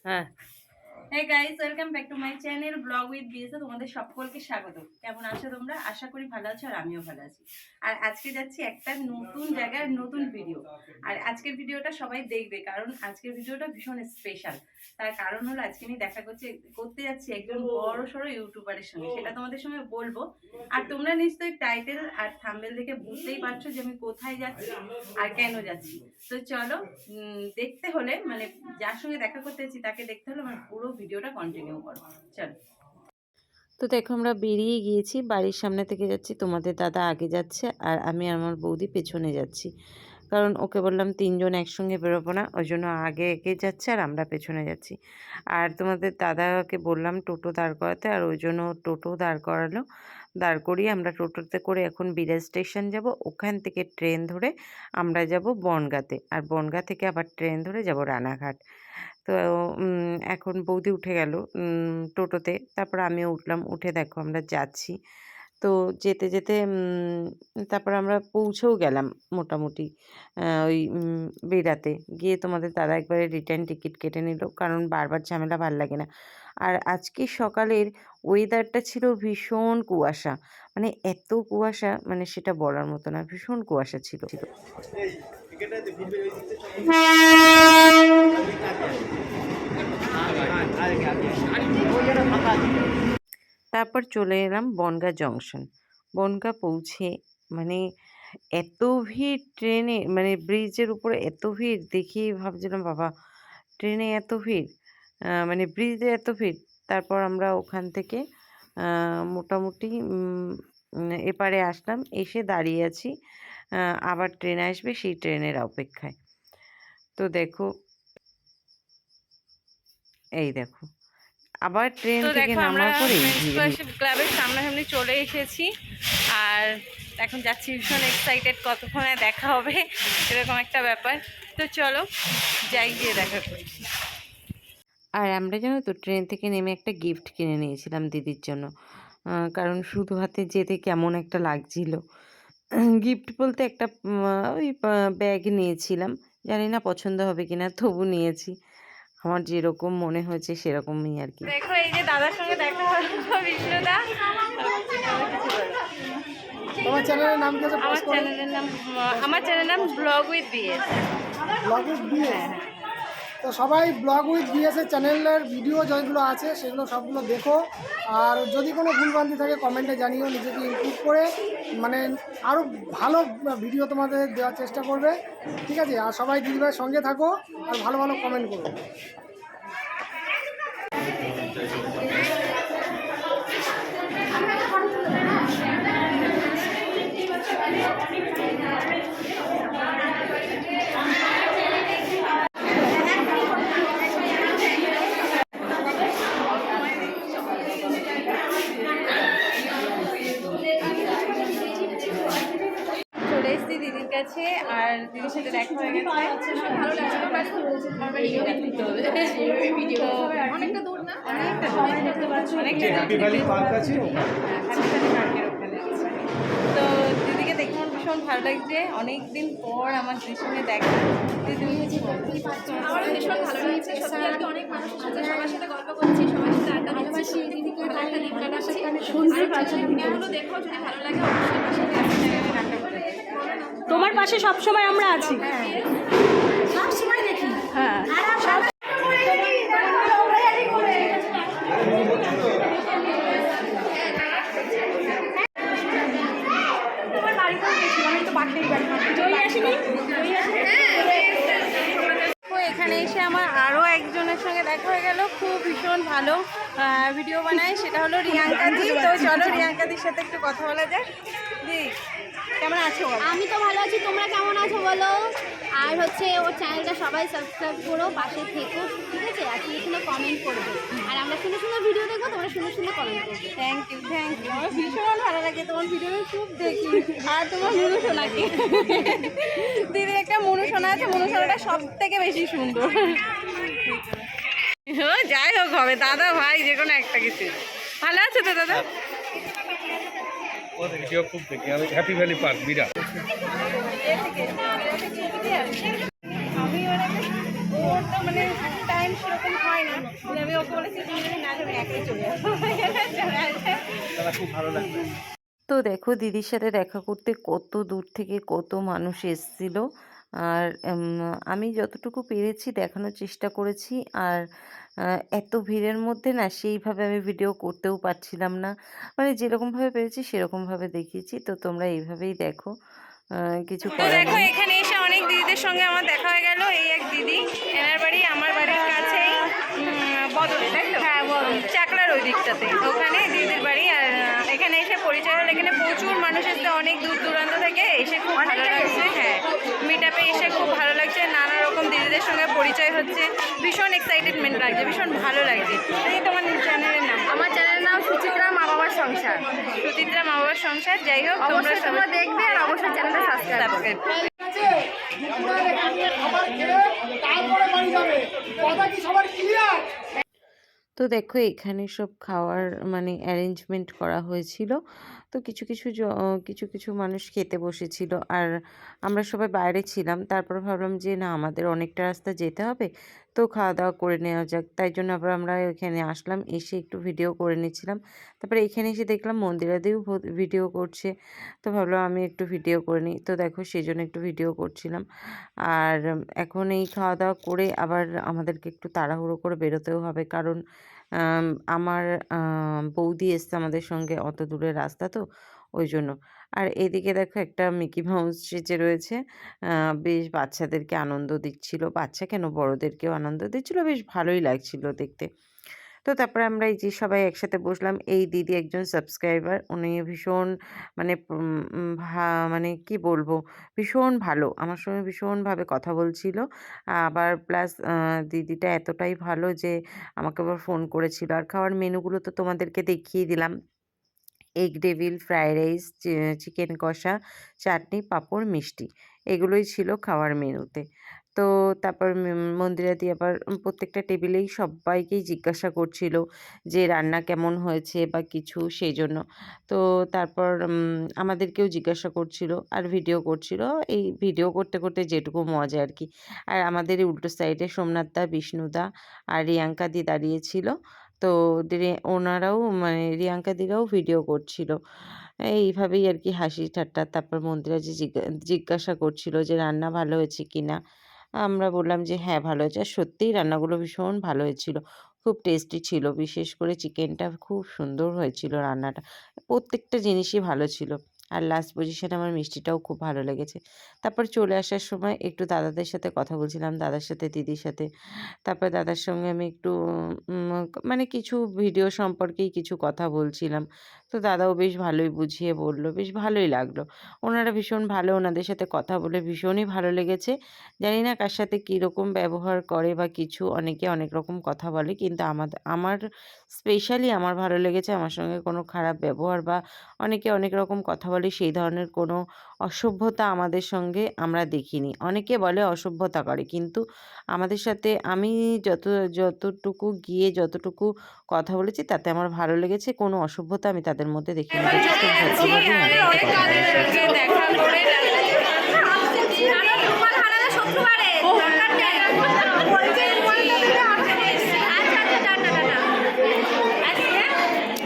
হ্যাঁ। Hey guys, welcome back to my channel blog with BSA. তোমাদের সকলকে স্বাগত। কেমন আছো তোমরা? আশা করি ভালো আছো, আর আমিও ভালো আছি। আর আজকে যাচ্ছি একটা নতুন জায়গায়, নতুন ভিডিও। আর আজকের ভিডিওটা সবাই দেখবে, কারণ আজকের ভিডিওটা ভীষণ স্পেশাল। তার কারণ হলো আজকে আমি দেখা করতে যাচ্ছি একজন বড় সড়ো ইউটিউবারের সঙ্গে। সেটা তোমাদের সঙ্গে বলবো। আর তোমরা নিশ্চয়ই টাইটেল আর থাম্বনেল দেখে বুঝতেই পারছো যে আমি কোথায় যাচ্ছি আর কেন যাচ্ছি। তো চলো, দেখতে হলে মানে যার সঙ্গে দেখা করতে যাচ্ছি তাকে দেখতে হলে আমার পুরো ভিডিওটা কন্টিনিউ করো। চলো। তো দেখো, আমরা বেরিয়ে গিয়েছি, বাড়ির সামনে থেকে যাচ্ছি। তোমাদের দাদা আগে যাচ্ছে আর আমি আর আমার বৌদি পেছনে যাচ্ছি, কারণ ওকে বললাম তিনজন একসঙ্গে বেরোবো না, ওই জন্য আগে এগিয়ে যাচ্ছে আর আমরা পেছনে যাচ্ছি। আর তোমাদের দাদাকে বললাম টোটো দাঁড় করাতে, আর ওই জন্য টোটো দাঁড় করালো। দাঁড় করিয়ে আমরা টোটোতে করে এখন বিরাজ স্টেশন যাব। ওখান থেকে ট্রেন ধরে আমরা যাব বনগাঁতে, আর বনগাঁ থেকে আবার ট্রেন ধরে যাব রানাঘাট। তো এখন বৌদি উঠে গেল টোটোতে, তারপর আমিও উঠলাম। উঠে দেখো আমরা যাচ্ছি। তো যেতে যেতে তারপর আমরা পৌঁছেও গেলাম মোটামুটি ওই বেড়াতে গিয়ে। তোমাদের দাদা একবারে রিটার্ন টিকিট কেটে নিল, কারণ বারবার ঝামেলা ভাল লাগে না। আর আজকে সকালের ওয়েদারটা ছিল ভীষণ কুয়াশা, মানে এত কুয়াশা, মানে সেটা বলার মতো না, ভীষণ কুয়াশা ছিল। তারপর চলে এলাম বনগাঁ জংশন। বনগাঁ পৌঁছে মানে এত ভিড় ট্রেনে, মানে ব্রিজের উপরে এত ভিড় দেখি ভাবছিলাম বাবা, ট্রেনে এত ভিড়, মানে ব্রিজে এত ভিড়। তারপর আমরা ওখান থেকে মোটামুটি এপারে আসলাম, এসে দাঁড়িয়ে আছি আবার ট্রেন আসবে, সেই ট্রেনের অপেক্ষায়। তো দেখো, এই দেখো আবার ট্রেন থেকে নামার পরে ক্লাবের সামনাসামনি চলে এসেছি। আর এখন যাচ্ছি, ভীষণ এক্সাইটেড, কতক্ষণে দেখা হবে এরকম একটা ব্যাপার। তো চলো যাই, গিয়ে দেখা করছি। আর আমরা জানো তো, ট্রেন থেকে নেমে একটা গিফট কিনে নিয়েছিলাম দিদির জন্য, কারণ শুধু হাতে যেতে কেমন একটা লাগছিল। গিফট বলতে একটা ওই ব্যাগ নিয়েছিলাম, জানি না পছন্দ হবে কিনা, তবু নিয়েছি। আমার যেরকম মনে হয়েছে সেরকমই আর কি। দেখো, এই যে দাদার সঙ্গে দেখা হলো, বিষ্ণুদা। তোমার চ্যানেলের নাম কি আছে? আমার চ্যানেলের নাম blog with BS. Blog with BS. তো সবাই ব্লগ উইথ বিএস এর চ্যানেলের ভিডিও যেগুলো আছে সেগুলো সবগুলো দেখো। আর যদি কোনো ভুলভ্রান্তি থাকে কমেন্টে জানিও, নিজেকে ইমপ্রুভ করে মানে আরও ভালো ভিডিও তোমাদের দেওয়ার চেষ্টা করবে, ঠিক আছে? আর সবাই দিদিভাইয়ের সঙ্গে থাকো আর ভালো ভালো কমেন্ট করো। চলে এসেছি দিদির কাছে, আর দিদির সাথে দেখা হয়ে গেছে। ভালো লাগছে, অনেকটা দূর না, তো দিদিকে দেখে আমার ভীষণ ভালো লাগছে। অনেকদিন পর আমার দিদির সঙ্গে দেখা। আমারও ভীষণ ভালো লাগছে, সত্যি আজকে অনেক মানুষের সাথে সবার সাথে গল্প করছি, সবার সাথে আড্ডা দিচ্ছি, খুব ভালো একটা দিন কাটাচ্ছি। আর ভিডিওগুলো দেখো, যদি ভালো লাগে অবশ্যই পাশে তোমার পাশে সবসময় আমরা আছি। সব সময় দেখি। হ্যাঁ, তোমার বাড়িতেও গেছিলাম, আমি তো বার্থডে জয়ী আসেনি, জয়ী আসেনি। এখানে এসে আমার আরও একজনের সঙ্গে দেখা হয়ে গেল, খুব ভীষণ ভালো ভিডিও বানায়, সেটা হলো রিয়াঙ্কা দি। তো চলো রিয়াঙ্কা দির সাথে একটু কথা বলা যাক। দি, কেমন আছো? আমি তো ভালো আছি, তোমরা কেমন আছো বলো? আর হচ্ছে ওর চ্যানেলটা সবাই সাবস্ক্রাইব করো, পাশে থেকো, ঠিক আছে? আর শুনে শুনে কমেন্ট করবে, আর আমরা শুনে শুনে ভিডিও দেখবো, তোমরা শুনে শুনে কমেন্ট করবে। Thank you, thank you. আমার ভীষণ ভালো লাগে, তোমার ভিডিও খুব দেখি। আর তোমার মনু সোনাকে, দিদির একটা মনু সোনা আছে, মনু সোনাটা সব থেকে বেশি সুন্দর। ও যাই হোক, হবে দাদা ভাই যে কোনো একটা কিছু। ভালো আছে তো দাদা? খুব দেখি আমি হ্যাপি ভ্যালি পার্ক বিরাট। আমি ওর তো মানে টাইম সেরকম হয় না, আমি ওকে বলেছি তুমি যদি না যাবে একাই চলে যাবো চলে আসে। খুব ভালো লাগবে। তো দেখো দিদির সাথে দেখা করতে কত দূর থেকে কত মানুষ এসেছিল। আর আমি যতটুকু পেরেছি দেখানোর চেষ্টা করেছি। আর এত ভিড়ের মধ্যে না সেইভাবে আমি ভিডিও করতেও পারছিলাম না, মানে যেরকমভাবে পেরেছি সেরকমভাবে দেখিয়েছি। তো তোমরা এইভাবেই দেখো, কিছু তো করার দেখো নেই। এখানে এসে অনেক দিদিদের সঙ্গে আমার দেখা হয়ে গেল। এই এক দিদি, এনার বাড়ি আমার বাড়ির কাছেই, বদলে তাই তো? হ্যাঁ বদল, চাকলার ওই দিকটাতে, ওখানে দিদির বাড়ি। আর এখানে এসে পরিচয় হলো। এখানে প্রচুর মানুষ এসে অনেক দূর দূরান্ত থেকে, এসে খুব ভালো লাগছে। হ্যাঁ, মিট আপে এসে খুব ভালো লাগছে, নানা রকম দিদিদের সঙ্গে পরিচয় হচ্ছে, ভীষণ এক্সাইটেডমেন্ট লাগছে, ভীষণ ভালো লাগছে। এই তোমার চ্যানেলের নাম? আমার চ্যানেলের নাম সুচিত্রা মা বাবার সংসার। সুচিত্রা মা বাবার সংসার। যাই হোক, তোমরা অবশ্যই তোমরা সবাই দেখবে আর অবশ্যই চ্যানেলটা সাবস্ক্রাইব করবে। দুপুরের এখানে খাবার খেয়ে তারপরে বাড়ি যাবে, কথা কি সবার ক্লিয়ার? তো দেখো এখানে সব খাওয়ার মানে অ্যারেঞ্জমেন্ট করা হয়েছিল। তো কিছু কিছু মানুষ খেতে বসেছিল, আর আমরা সবাই বাইরে ছিলাম। তারপর ভাবলাম যে না, আমাদের অনেকটা রাস্তা যেতে হবে, তো খাওয়া দাওয়া করে নেওয়া যাক। তাই জন্য আবার আমরা এখানে আসলাম, এসে একটু ভিডিও করে নিচ্ছিলাম। তারপরে এখানে এসে দেখলাম মন্দিরাদিও ভিডিও করছে, তো ভাবলাম আমি একটু ভিডিও করে নিই। তো দেখো সেই জন্য একটু ভিডিও করছিলাম। আর এখন এই খাওয়া দাওয়া করে আবার আমাদেরকে একটু তাড়াহুড়ো করে বেরোতেও হবে, কারণ আম আমার বৌদি এসছে আমাদের সঙ্গে, অত দূরের রাস্তা তো ওই জন্য। আর এদিকে দেখো একটা মিকি মাউস সেজে রয়েছে, বেশ বাচ্চাদেরকে আনন্দ দিচ্ছিল, বাচ্চা কেন বড়দেরকেও আনন্দ দিচ্ছিল, বেশ ভালোই লাগছিল দেখতে। তো তারপরে আমরা এই যে সবাই একসাথে বসলাম। এই দিদি একজন সাবস্ক্রাইবার, উনি ভীষণ মানে মানে কি বলবো, ভীষণ ভালো, আমার সঙ্গে ভীষণভাবে কথা বলছিল। আবার প্লাস দিদিটা এতটাই ভালো যে আমাকে আবার ফোন করেছিল। আর খাওয়ার মেনুগুলো তো তোমাদেরকে দেখিয়ে দিলাম। Egg devil, fried rice, chicken কষা, চাটনি, পাঁপড়, মিষ্টি, এগুলোই ছিল খাওয়ার মেনুতে। তো তারপর মন্দিরাদি আবার প্রত্যেকটা টেবিলেই সবাইকেই জিজ্ঞাসা করছিল যে রান্না কেমন হয়েছে বা কিছু, সেই জন্য। তো তারপর আমাদেরকেও জিজ্ঞাসা করছিল আর ভিডিও করছিল, এই ভিডিও করতে করতে যেটুকু মজা আর কি। আর আমাদের এই উল্টো সাইডে সোমনাথদা, বিষ্ণুদা আর রিয়াঙ্কাদি দাঁড়িয়েছিল। তো ওনারাও মানে রিয়াঙ্কাদিরাও ভিডিও করছিল। এইভাবেই আর কি হাসি ঠাট্টা। তারপর মন্দিরা যে জিজ্ঞাসা করছিল যে রান্না ভালো হয়েছে কিনা। আমরা বললাম যে হ্যাঁ ভালো হয়েছে। আর সত্যিই রান্নাগুলো ভীষণ ভালো হয়েছিল। খুব টেস্টি ছিল। বিশেষ করে চিকেনটা খুব সুন্দর হয়েছিল রান্নাটা। প্রত্যেকটা জিনিসই ভালো ছিল। আর লাস্ট পজিশনে আমার মিষ্টিটাও খুব ভালো লেগেছে। তারপর চলে আসার সময় একটু দাদাদের সাথে কথা বলছিলাম, দাদার সাথে, দিদির সাথে। তারপরে দাদার সঙ্গে আমি একটু উম মানে কিছু ভিডিও সম্পর্কেই কিছু কথা বলছিলাম। তো দাদাও বেশ ভালোই বুঝিয়ে বলল, বেশ ভালোই লাগলো। ওনারা ভীষণ ভালো, ওনাদের সাথে কথা বলে ভীষণই ভালো লেগেছে। জানি না কার সাথে কীরকম ব্যবহার করে বা কিছু, অনেকে অনেক রকম কথা বলে, কিন্তু আমার স্পেশালি আমার ভালো লেগেছে। আমার সঙ্গে কোনো খারাপ ব্যবহার বা অনেকে অনেক রকম কথা বলে, সেই ধরনের কোনো অসভ্যতা আমাদের সঙ্গে আমরা দেখিনি। অনেকে বলে অসভ্যতা করে, কিন্তু আমাদের সাথে আমি যতটুকু গিয়ে যতটুকু কথা বলেছি তাতে আমার ভালো লেগেছে। কোনো অসভ্যতা আমি তাদের মধ্যে দেখিনি। যথেষ্ট ভদ্রভাবেই আমাদের সাথে কথা বলেছে। দেখা করে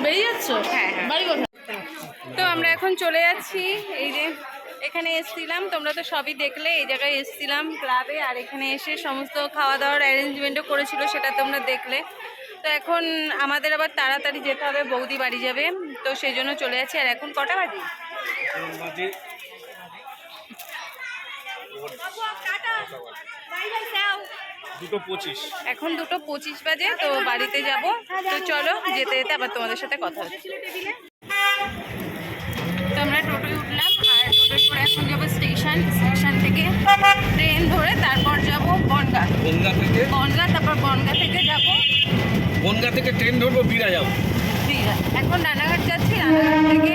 বেরিয়ে যাচ্ছ? হ্যাঁ হ্যাঁ। তো আমরা এখন চলে যাচ্ছি। এই যে এখানে এসছিলাম, তোমরা তো সবই দেখলে, এই জায়গায় এসছিলাম ক্লাবে। আর এখানে এসে সমস্ত খাওয়া দাওয়ার অ্যারেঞ্জমেন্টও করেছিল, সেটা তোমরা দেখলে। তো এখন আমাদের আবার তাড়াতাড়ি যেতে হবে, বৌদি বাড়ি যাবে, তো সেই জন্য চলে যাচ্ছি। আর এখন কটা বাজে? এখন 2:25 বাজে। তো বাড়িতে যাব। তো চলো, যেতে যেতে আবার তোমাদের সাথে কথা হচ্ছে। তো আমরা টোটোয় উঠলাম, আর টোটোয় করে এখন যাবো স্টেশন থেকে ট্রেন ধরে তারপর যাব বনগাঁ। তারপর বনগাঁ থেকে যাব, বনগাঁ থেকে ট্রেন ধরবো, বিরা যাবো। দীঘা। এখন রানাঘাট যাচ্ছি, রানাঘাট থেকে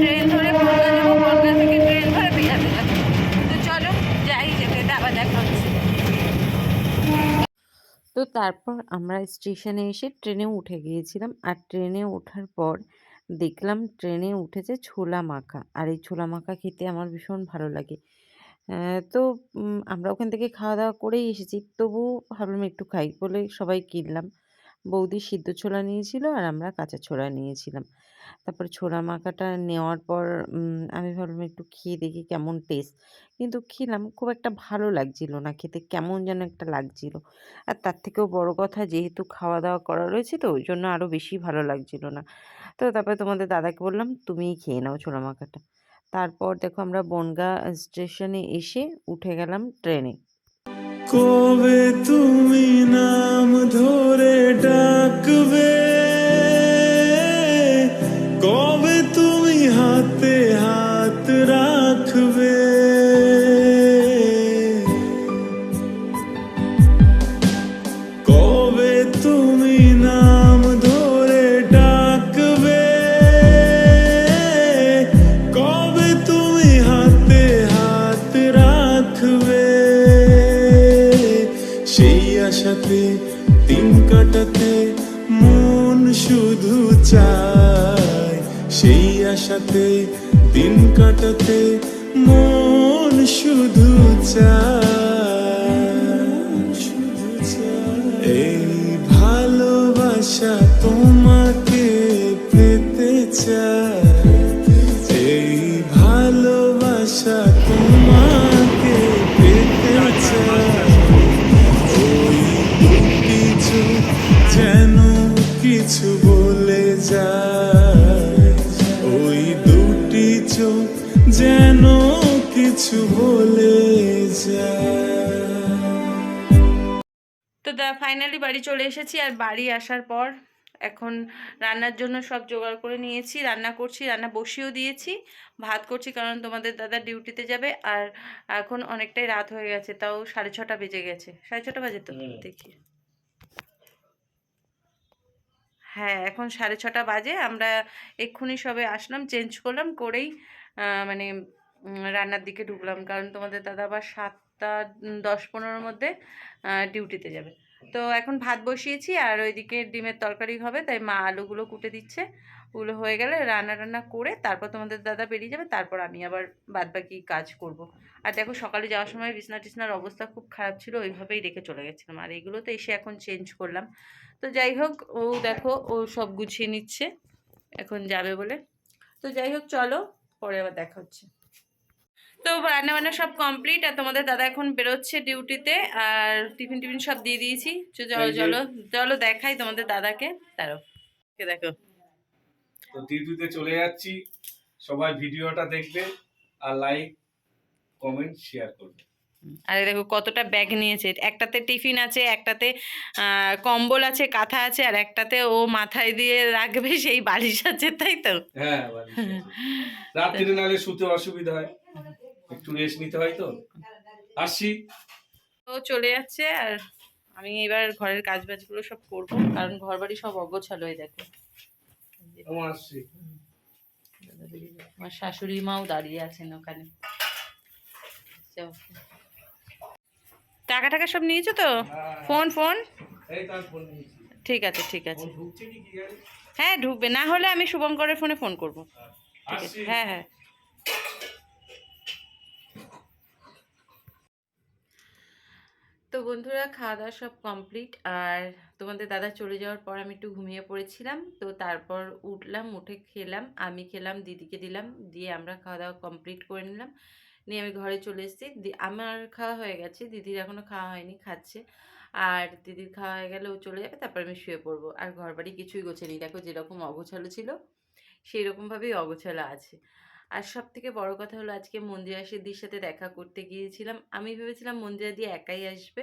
ট্রেন ধরে বনগাঁ যাবো, বনগাঁ থেকে ট্রেন ধরে দীঘাতে যাবো। তো চলো যাই, যেতে যেতে আবার দেখা হচ্ছে। তো তারপর আমরা স্টেশনে এসে ট্রেনে উঠে গিয়েছিলাম। আর ট্রেনে ওঠার পর দেখলাম ট্রেনে উঠেছে ছোলা মাখা। আর এই ছোলা মাখা খেতে আমার ভীষণ ভালো লাগে। তো আমরা ওখান থেকে খাওয়া দাওয়া করেই এসেছি, তবুও ভাবলাম একটু খাই বলে সবাই কিনলাম। বৌদি সিদ্ধ ছোলা নিয়েছিল আর আমরা কাঁচা ছোলা নিয়েছিলাম। তারপরে ছোলা মাখাটা নেওয়ার পর আমি ভাবলাম একটু খেয়ে দেখি কেমন টেস্ট। কিন্তু খেলাম, খুব একটা ভালো লাগছিল না খেতে, কেমন যেন একটা লাগছিল। আর তার থেকেও বড় কথা, যেহেতু খাওয়া-দাওয়া করা রয়েছে তো ওইজন্য আরও বেশি ভালো লাগছিল না। তো তারপরে তোমাদের দাদাকে বললাম, "তুমিই খেয়ে নাও ছোলা মাখাটা।" তারপর দেখো আমরা বনগাঁ স্টেশনে এসে উঠে গেলাম ট্রেনে। কবে তুমি নাম ধরে ডাকবে, কবে তুমি হাতে হাত রাখবে, কবে তুমি নাম ধরে ডাকবে, কবে তুমি হাতে হাত রাখবে, সেই আশাতে দিন কাটাতে মন শুধু চায়, সেই আশাতে দিন কাটাতে মন শুধু চায়, এই ভালোবাসা তোমাকে পেতে চায়, এই ভালোবাসা তোমাকে পেতে চায়, ওই দুটি চোখ যেন কিছু বলে যায়, ওই দুটি চোখ যেন কিছু বলে যায়। তো ফাইনালি বাড়ি চলে এসেছি। আর বাড়ি আসার পর এখন রান্নার জন্য সব জোগাড় করে নিয়েছি, রান্না করছি, রান্না বসিয়েও দিয়েছি, ভাত করছি কারণ তোমাদের দাদা ডিউটিতে যাবে। আর এখন অনেকটাই রাত হয়ে গেছে, তাও 6:30 বেজে গেছে, 6:30 বাজে তো দেখি, হ্যাঁ এখন 6:30 বাজে। আমরা এক্ষুনি সবে আসলাম, চেঞ্জ করলাম, করেই মানে রান্নার দিকে ঢুকলাম কারণ তোমাদের দাদা আবার 7:10-15-র মধ্যে ডিউটিতে যাবে। তো এখন ভাত বসিয়েছি আর ওইদিকে ডিমের তরকারি হবে, তাই মা আলুগুলো কুটে দিচ্ছে। ওগুলো হয়ে গেলে রান্না টান্না করে তারপর তোমাদের দাদা বেরিয়ে যাবে, তারপর আমি আবার বাদবাকি কাজ করব। আর দেখো সকালে যাওয়ার সময় বিছনা টিছনার অবস্থা খুব খারাপ ছিল, ওইভাবেই রেখে চলে গেছিলাম। আর এগুলো তো এসে এখন চেঞ্জ করলাম। তো যাই হোক, ও দেখো ও সব গুছিয়ে নিচ্ছে এখন যাবে বলে। তো যাই হোক, চলো পরে আবার দেখা হচ্ছে। তো রান্না বান্না সব কমপ্লিট আর তোমাদের দাদা এখন বেরোচ্ছে ডিউটিতে, আর টিফিন টিফিন সব দিয়ে দিয়েছি। চলো চলো চলো দেখাই তোমাদের দাদাকে, তারও দেখো। তো ডিউটিতে চলে যাচ্ছি, সবাই ভিডিওটা দেখবে আর লাইক কমেন্ট শেয়ার করবে। আরে দেখো কতটা ব্যাগ নিয়েছে, একটাতে টিফিন আছে, একটাতে কম্বল আছে, কাঁথা আছে, আর একটাতে ও মাথায় দিয়ে রাখবে সেই বালিশ আছে, তাই তো? হ্যাঁ, রাত্রিরে নালে শুতে অসুবিধা হয়, একটু রেস্ট নিতে হয়, তো আসছি। ও চলে যাচ্ছে আর আমি এবার ঘরের কাজ বাজগুলো সব করবো কারণ ঘর বাড়ি সব অগোছালো। এই দেখো আসছি। আমার শাশুড়ি মাও দাঁড়িয়ে আছেন ওখানে। টাকা টাকা সব নিয়েছো তো? ফোন ফোন ঠিক আছে ঠিক আছে, হ্যাঁ ঢুকবে, না হলে আমি শুভঙ্করের ফোনে ফোন করবো। ঠিক আছে, হ্যাঁ হ্যাঁ। তো বন্ধুরা, খাওয়া দাওয়া সব কমপ্লিট আর তোমাদের দাদা চলে যাওয়ার পর আমি একটু ঘুমিয়ে পড়েছিলাম। তো তারপর উঠলাম, উঠে খেলাম, আমি খেলাম, দিদিকে দিলাম, দিয়ে আমরা খাওয়া দাওয়া কমপ্লিট করে নিলাম। নিয়ে আমি ঘরে চলে এসেছি। আমার খাওয়া হয়ে গেছে, দিদির এখনও খাওয়া হয়নি, খাচ্ছে। আর দিদির খাওয়া হয়ে গেলে ও চলে যাবে, তারপর আমি শুয়ে পড়বো। আর ঘর বাড়ি কিছুই গোছানি, দেখো যেরকম অগোছালো ছিল সেই রকমভাবেই অগোছালো আছে। আর সব থেকে বড় কথা হলো, আজকে মন্দিরা সিদ্ধির সাথে দেখা করতে গিয়েছিলাম। আমি ভেবেছিলাম মন্দিরা দিয়ে একাই আসবে,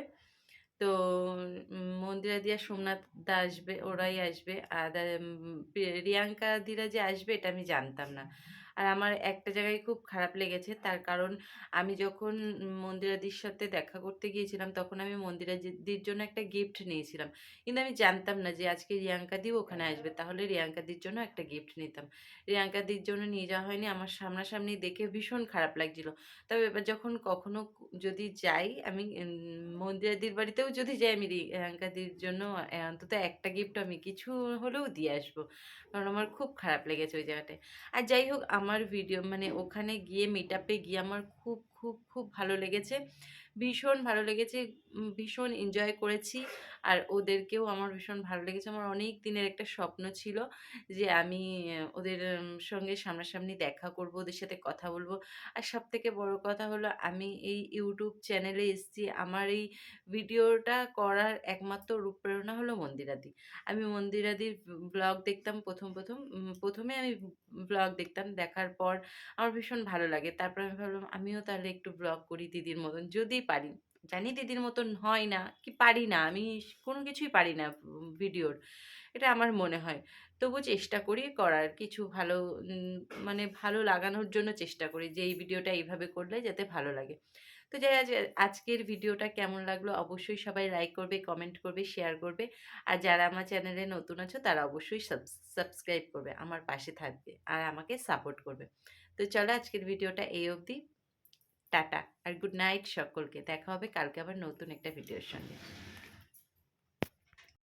তো মন্দিরা দিয়া সোমনাথ দা আসবে, ওরাই আসবে। আর রিয়াঙ্কা দিরা যে আসবে এটা আমি জানতাম না। আর আমার একটা জায়গায় খুব খারাপ লেগেছে, তার কারণ আমি যখন মন্দিরাদির সাথে দেখা করতে গিয়েছিলাম তখন আমি মন্দিরাদির জন্য একটা গিফট নিয়েছিলাম, কিন্তু আমি জানতাম না যে আজকে রিয়াঙ্কা দিও ওখানে আসবে, তাহলে রিয়াঙ্কা দির জন্য একটা গিফট নিতাম। রিয়াঙ্কা দির জন্য নিয়ে যাওয়া হয়নি, আমার সামনাসামনি দেখে ভীষণ খারাপ লাগছিল। তবে এবার যখন কখনো যদি যাই আমি মন্দিরাদির বাড়িতেও যদি যাই, আমি রিয়াঙ্কাদির জন্য অন্তত একটা গিফট আমি কিছু হলেও দিয়ে আসবো, কারণ আমার খুব খারাপ লেগেছে ওই জায়গাটায়। আর যাই হোক, আমার ভিডিও মানে ওখানে গিয়ে মিট আপে গিয়ে আমার খুব খুব খুব ভালো লেগেছে, ভীষণ ভালো লেগেছে, ভীষণ এনজয় করেছি। আর ওদেরকেও আমার ভীষণ ভালো লেগেছে। আমার অনেক দিনের একটা স্বপ্ন ছিল যে আমি ওদের সঙ্গে সামনাসামনি দেখা করব, ওদের সাথে কথা বলবো। আর সবথেকে বড় কথা হলো আমি এই ইউটিউব চ্যানেলে এসেছি, আমার এই ভিডিওটা করার একমাত্র রূপপ্রেরণা হলো মন্দিরাদি। আমি মন্দিরাদির ব্লগ দেখতাম প্রথমে আমি ব্লগ দেখতাম, দেখার পর আমার ভীষণ ভালো লাগে। তারপর আমি ভাবলাম আমিও তাহলে একটু ব্লগ করি দিদির মতন, যদি পারি। জানি দিদির মতন হয় না, কি পারি না, আমি কোনো কিছুই পারি না ভিডিওর, এটা আমার মনে হয়। তবু চেষ্টা করি করার, কিছু ভালো মানে ভালো লাগানোর জন্য চেষ্টা করি যে এই ভিডিওটা এইভাবে করলে যাতে ভালো লাগে। তো যাই আজকের ভিডিওটা কেমন লাগলো অবশ্যই সবাই লাইক করবে, কমেন্ট করবে, শেয়ার করবে। আর যারা আমার চ্যানেলে নতুন আছো তারা অবশ্যই সাবস্ক্রাইব করবে, আমার পাশে থাকবে আর আমাকে সাপোর্ট করবে। তো চলো আজকের ভিডিওটা এই অবধি। টাটা আর গুড নাইট সকলকে। দেখা হবে কালকে আবার নতুন একটা ভিডিওর সঙ্গে।